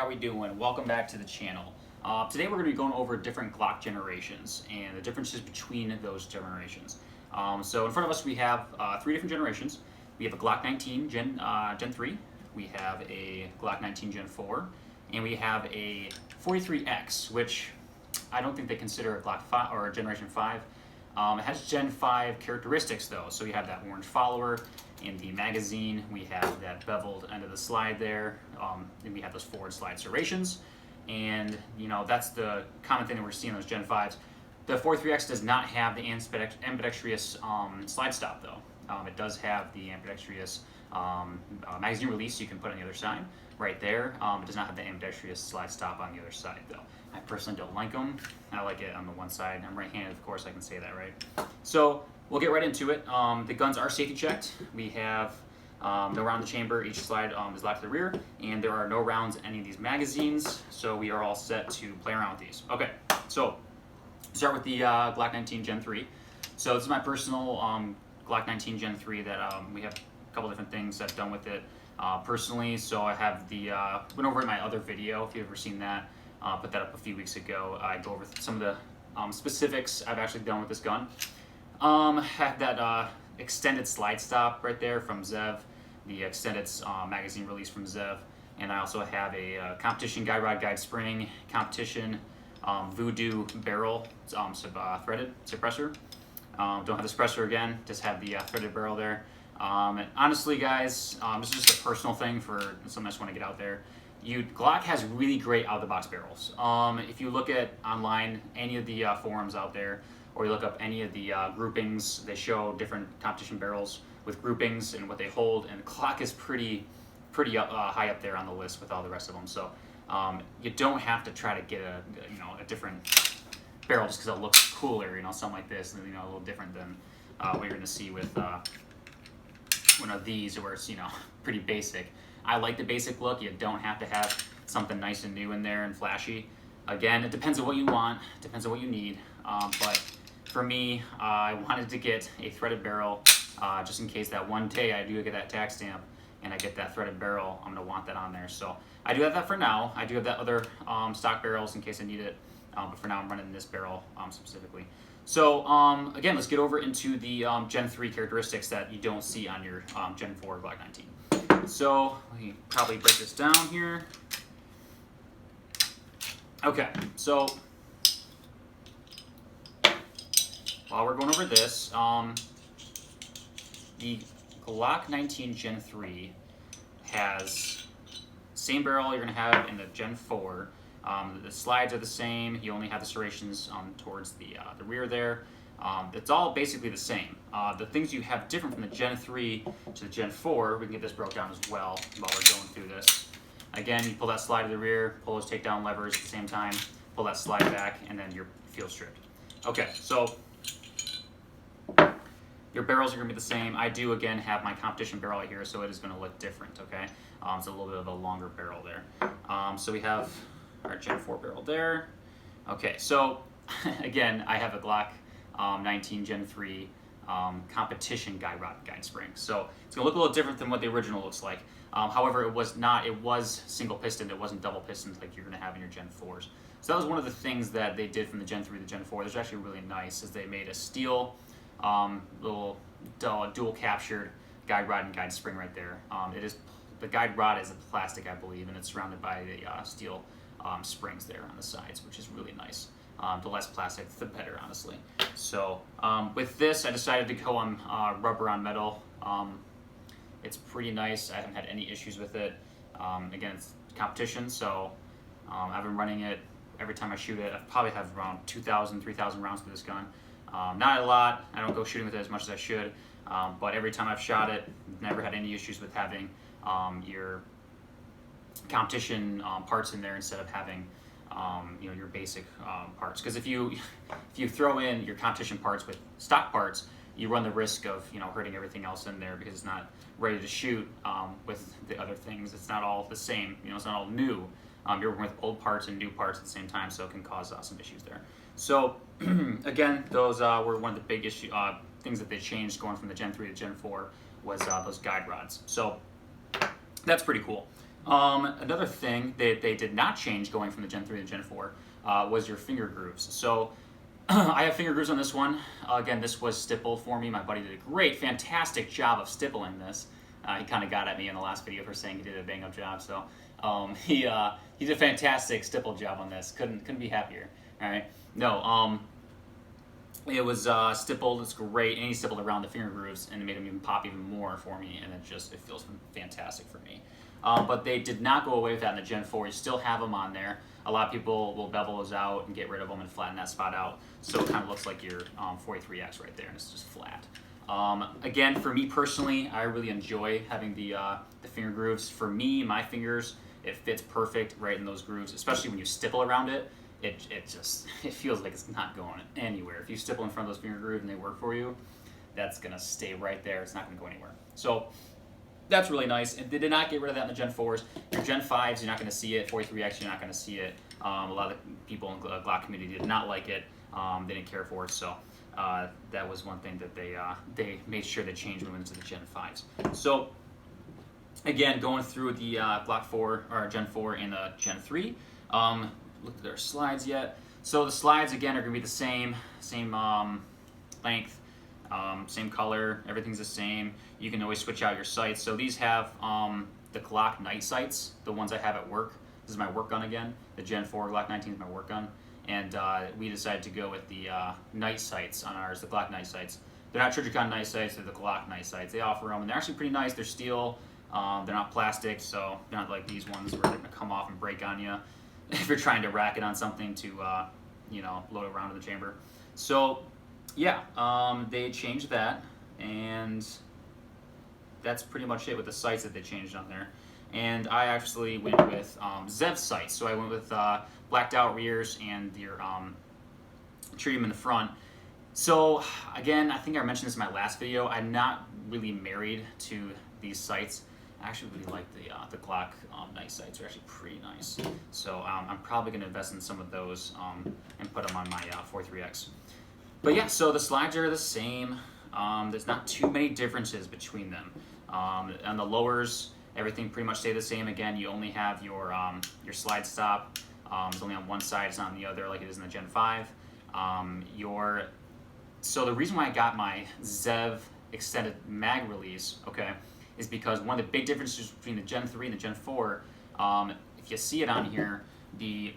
how we doing? Welcome back to the channel. Today we're going to be going over different Glock generations and the differences between those generations. So in front of us we have three different generations. We have a Glock 19 Gen 3, we have a Glock 19 Gen 4, and we have a 43X, which I don't think they consider a Glock 5 or a Generation 5. It has Gen 5 characteristics though, so we have that orange follower in the magazine, we have that beveled end of the slide there, and we have those forward slide serrations, and you know that's the common thing that we're seeing in those Gen 5s. The 43X does not have the ambidextrous slide stop though. It does have the ambidextrous magazine release you can put on the other side right there. It does not have the ambidextrous slide stop on the other side though. I personally don't like them. I like it on the one side. I'm right-handed, of course, I can say that, right? So we'll get right into it. The guns are safety checked. We have no round in the chamber. Each slide is locked to the rear, and there are no rounds in any of these magazines, so we are all set to play around with these. Okay, so start with the Glock 19 Gen 3. So this is my personal Glock 19 Gen 3 that we have a couple different things I've done with it personally. So I have the, went over in my other video, if you've ever seen that. Put that up a few weeks ago. I go over some of the specifics I've actually done with this gun. Have that extended slide stop right there from Zev, the extended magazine release from Zev, and I also have a competition guide rod guide spring, competition Voodoo barrel threaded suppressor. Don't have the suppressor again, just have the threaded barrel there. And honestly guys, this is just a personal thing for something I just want to get out there. Glock has really great out-of-the-box barrels. If you look at online, any of the forums out there, or you look up any of the groupings, they show different competition barrels with groupings and what they hold, and Glock is pretty high up there on the list with all the rest of them. So you don't have to try to get a different barrel just because it looks cooler, something like this, a little different than what you're going to see with one of these, where it's pretty basic. I like the basic look. You don't have to have something nice and new in there and flashy. Again, it depends on what you want, depends on what you need. But for me, I wanted to get a threaded barrel just in case that one day I do get that tax stamp and I get that threaded barrel, I'm gonna want that on there. So I do have that for now. I do have that other stock barrels in case I need it. But for now, I'm running this barrel specifically. So again, let's get over into the Gen 3 characteristics that you don't see on your Gen 4 Glock 19. So we probably break this down here. Okay, so while we're going over this, the Glock 19 Gen 3 has same barrel you're going to have in the Gen 4. The slides are the same. You only have the serrations towards the rear there. It's all basically the same. The things you have different from the Gen 3 to the Gen 4, we can get this broke down as well while we're going through this. Again, you pull that slide to the rear, pull those takedown levers at the same time, pull that slide back, and then you're field stripped. Okay, so your barrels are going to be the same. I do, again, have my competition barrel right here, so it is going to look different, okay? It's a little bit of a longer barrel there. So we have our Gen 4 barrel there. Okay, so again, I have a Glock 19 Gen 3 competition guide rod guide spring. So it's gonna look a little different than what the original looks like. However, it was single piston, it wasn't double pistons like you're gonna have in your Gen 4s. So that was one of the things that they did from the Gen 3 to the Gen 4. That's actually really nice, is they made a steel little dual captured guide rod and guide spring right there. The guide rod is a plastic, I believe, and it's surrounded by the steel springs there on the sides, which is really nice. The less plastic, the better, honestly. So with this, I decided to go on rubber on metal. It's pretty nice. I haven't had any issues with it. Again, it's competition, so I've been running it every time I shoot it. I probably have around 2,000, 3,000 rounds with this gun. Not a lot. I don't go shooting with it as much as I should, but every time I've shot it, never had any issues with having your competition parts in there instead of having your basic parts. Because if you throw in your competition parts with stock parts, you run the risk of hurting everything else in there because it's not ready to shoot with the other things. It's not all the same. It's not all new. You're working with old parts and new parts at the same time, so it can cause some issues there. So again, those were one of the big things that they changed going from the Gen 3 to Gen 4 was those guide rods. So that's pretty cool. Another thing that they did not change going from the Gen 3 to Gen 4 was your finger grooves. So I have finger grooves on this one. Again, this was stippled for me. My buddy did a great, fantastic job of stippling this. He kind of got at me in the last video for saying he did a bang-up job. So he did a fantastic stipple job on this. Couldn't be happier. All right. No. It was stippled. It's great, and he stippled around the finger grooves, and it made them even pop even more for me. And it feels fantastic for me. But they did not go away with that in the Gen 4. You still have them on there. A lot of people will bevel those out and get rid of them and flatten that spot out, so it kind of looks like your 43X right there, and it's just flat. Again, for me personally, I really enjoy having the finger grooves. For me, my fingers, it fits perfect right in those grooves, especially when you stipple around it. It feels like it's not going anywhere. If you stipple in front of those finger grooves and they work for you, that's gonna stay right there. It's not gonna go anywhere. So that's really nice. And they did not get rid of that in the Gen 4s. Your Gen 5s, you're not going to see it. 43X, you're not going to see it. A lot of the people in the Glock community did not like it. They didn't care for it. So that was one thing that they made sure they changed when we went to the Gen 5s. So again, going through the Glock 4 or Gen 4 and the Gen 3. Looked at their slides yet. So the slides again are going to be the same length. Same color, everything's the same. You can always switch out your sights. So these have the Glock night sights, the ones I have at work. This is my work gun again. The Gen 4 Glock 19 is my work gun. And we decided to go with the night sights on ours, the Glock night sights. They're not Trijicon night sights, they're the Glock night sights. They offer them, and they're actually pretty nice. They're steel, they're not plastic, so they're not like these ones where they're gonna come off and break on you if you're trying to rack it on something to, load it around in the chamber. So yeah, they changed that, and that's pretty much it with the sights that they changed on there. And I actually went with Zev sights, so I went with blacked out rears and your tritium in the front. So again, I think I mentioned this in my last video. I'm not really married to these sights. I actually really like the Glock night sights. They're actually pretty nice. So I'm probably going to invest in some of those and put them on my 43X. But yeah, so the slides are the same. There's not too many differences between them. On the lowers, everything pretty much stay the same. Again, you only have your slide stop. It's only on one side, it's not on the other like it is in the Gen 5. So the reason why I got my Zev extended mag release, okay, is because one of the big differences between the Gen 3 and the Gen 4, if you see it on here, the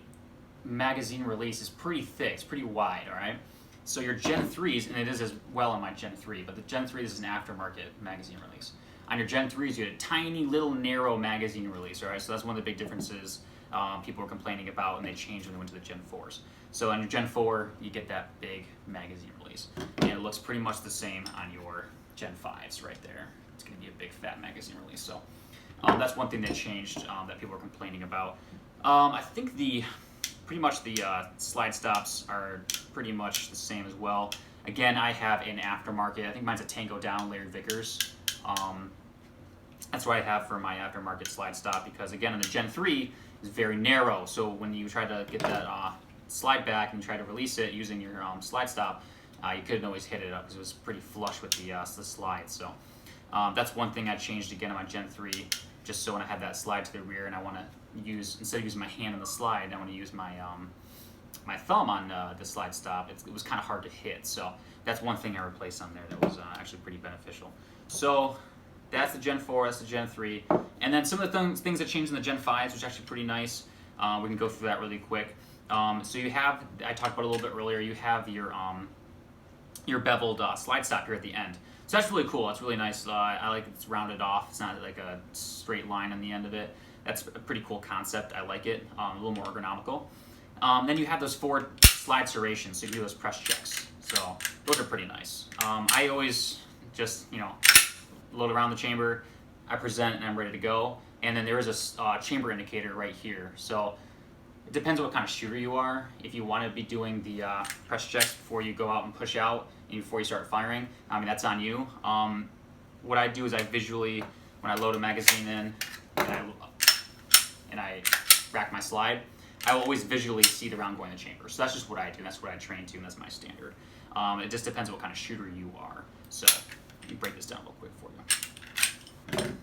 magazine release is pretty thick, it's pretty wide, all right? So your Gen 3s, and it is as well on my Gen 3, but the Gen 3 is an aftermarket magazine release. On your Gen 3s, you had a tiny little narrow magazine release, all right? So that's one of the big differences people were complaining about, and they changed when they went to the Gen 4s. So on your Gen 4, you get that big magazine release. And it looks pretty much the same on your Gen 5s right there. It's gonna be a big fat magazine release. So that's one thing that changed that people were complaining about. I think pretty much the slide stops are pretty much the same as well. Again, I have an aftermarket. I think mine's a Tango Down Laird Vickers. That's what I have for my aftermarket slide stop, because again, in the Gen 3 is very narrow. So when you try to get that slide back and try to release it using your slide stop, you couldn't always hit it up because it was pretty flush with the slide. So that's one thing I changed again on my Gen 3, just so when I have that slide to the rear and I want to use, instead of using my hand on the slide, I want to use my my thumb on the slide stop. It was kind of hard to hit, so that's one thing I replaced on there that was actually pretty beneficial. So that's the Gen 4, that's the Gen 3, and then some of the things that changed in the Gen 5s, which is actually pretty nice. We can go through that really quick. So you have, I talked about it a little bit earlier, you have your beveled slide stop here at the end. So that's really cool. That's really nice. I like it's rounded off. It's not like a straight line on the end of it. That's a pretty cool concept. I like it. A little more ergonomical. Then you have those 4 slide serrations, so you do those press checks. So those are pretty nice. I always just, load around the chamber, I present, and I'm ready to go. And then there is a chamber indicator right here. So it depends on what kind of shooter you are. If you want to be doing the press checks before you go out and push out, and before you start firing, that's on you. What I do is I visually, when I load a magazine in and I rack my slide, I will always visually see the round going in the chamber. So that's just what I do. That's what I train to, and that's my standard. It just depends on what kind of shooter you are. So let me break this down real quick for you.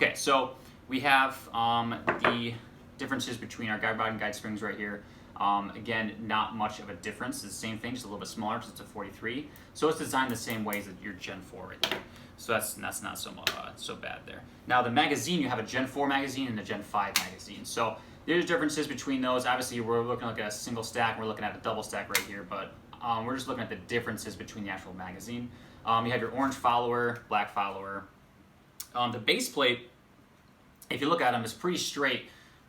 Okay, so we have the differences between our guide rod and guide springs right here. Again, not much of a difference. It's the same thing, just a little bit smaller because it's a 43. So it's designed the same way as your Gen 4 right there. So that's not so bad there. Now the magazine, you have a Gen 4 magazine and a Gen 5 magazine. So there's differences between those. Obviously, we're looking at a single stack. We're looking at a double stack right here, but we're just looking at the differences between the actual magazine. You have your orange follower, black follower. The base plate, if you look at them, is pretty straight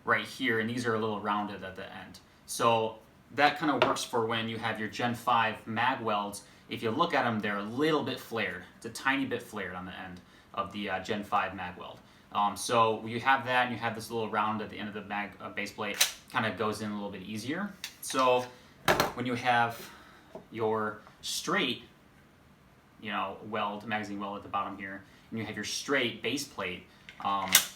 right here, and these are a little rounded at the end. So that kind of works for when you have your Gen 5 mag welds. If you look at them, they're a little bit flared. It's a tiny bit flared on the end of the Gen 5 mag weld. So you have that, and you have this little round at the end of the base plate, kind of goes in a little bit easier. So when you have your straight, magazine weld at the bottom here, and you have your straight base plate,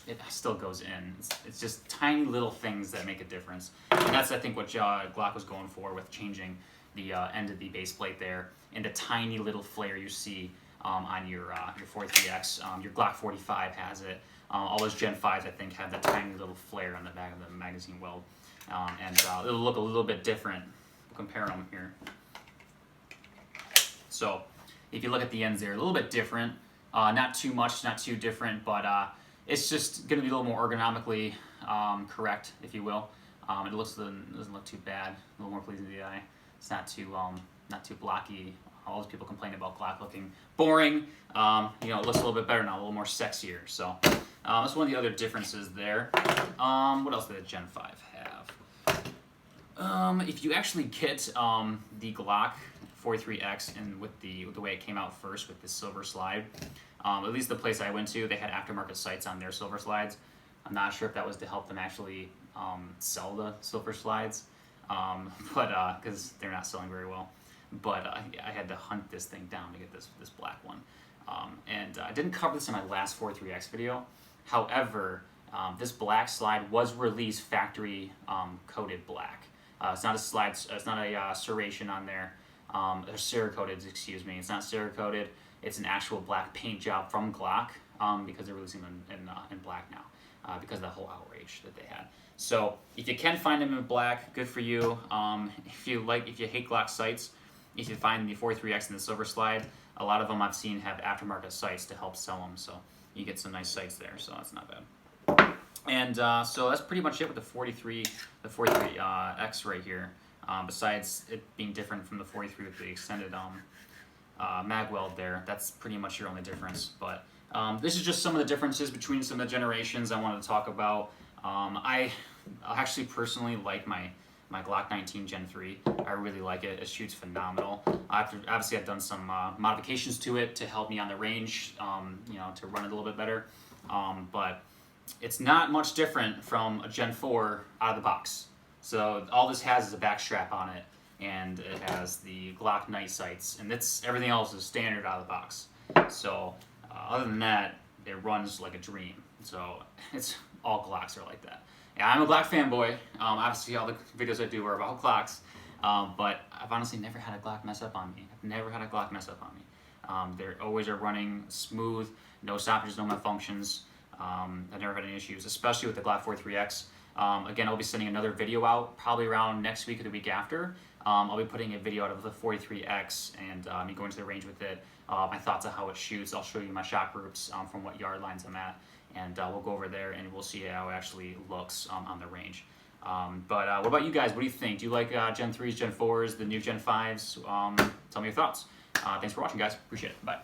it still goes in. It's just tiny little things that make a difference. And that's, I think, what Glock was going for with changing the end of the base plate there, and the tiny little flare you see on your 43X. Your Glock 45 has it. All those Gen 5s, I think, have that tiny little flare on the back of the magazine weld. And it'll look a little bit different. We'll compare them here. So if you look at the ends, they're a little bit different. Not too much, not too different, but it's just going to be a little more ergonomically correct, if you will. It doesn't look too bad. A little more pleasing to the eye. It's not too blocky. All those people complain about Glock looking boring. It looks a little bit better now, a little more sexier. So that's one of the other differences there. What else did the Gen 5 have? If you actually get the Glock 43X and with the way it came out first with the silver slide, at least the place I went to, they had aftermarket sights on their silver slides. I'm not sure if that was to help them actually sell the silver slides, but because they're not selling very well. But I had to hunt this thing down to get this black one. And I didn't cover this in my last 43X video. However, this black slide was released factory coated black. It's not a slide. It's not a serration on there. Or Cerakoted, excuse me. It's not Cerakoted. It's an actual black paint job from Glock because they're releasing them in black now because of the whole outrage that they had. So if you can find them in black, good for you. If you hate Glock sights, if you find the 43X and the silver slide, a lot of them I've seen have aftermarket sights to help sell them. So you get some nice sights there. So that's not bad. And so that's pretty much it with the 43X right here. Besides it being different from the 43 with the extended mag weld there, that's pretty much your only difference. But this is just some of the differences between some of the generations I wanted to talk about. I actually personally like my Glock 19 Gen 3. I really like it. It shoots phenomenal. Obviously, I've done some modifications to it to help me on the range, to run it a little bit better. But it's not much different from a Gen 4 out of the box. So all this has is a back strap on it, and it has the Glock night sights, and everything else is standard out of the box. So other than that, it runs like a dream. So it's all Glocks are like that. Yeah, I'm a Glock fanboy. Obviously, all the videos I do are about Glocks, but I've honestly never had a Glock mess up on me. I've never had a Glock mess up on me. They always are running smooth, no stoppages, no malfunctions. I've never had any issues, especially with the Glock 43X. Again, I'll be sending another video out probably around next week or the week after. I'll be putting a video out of the 43X and me going to the range with it, my thoughts on how it shoots. I'll show you my shot groups from what yard lines I'm at, and we'll go over there and we'll see how it actually looks on the range. But what about you guys? What do you think? Do you like Gen 3s, Gen 4s, the new Gen 5s? Tell me your thoughts. Thanks for watching, guys. Appreciate it. Bye.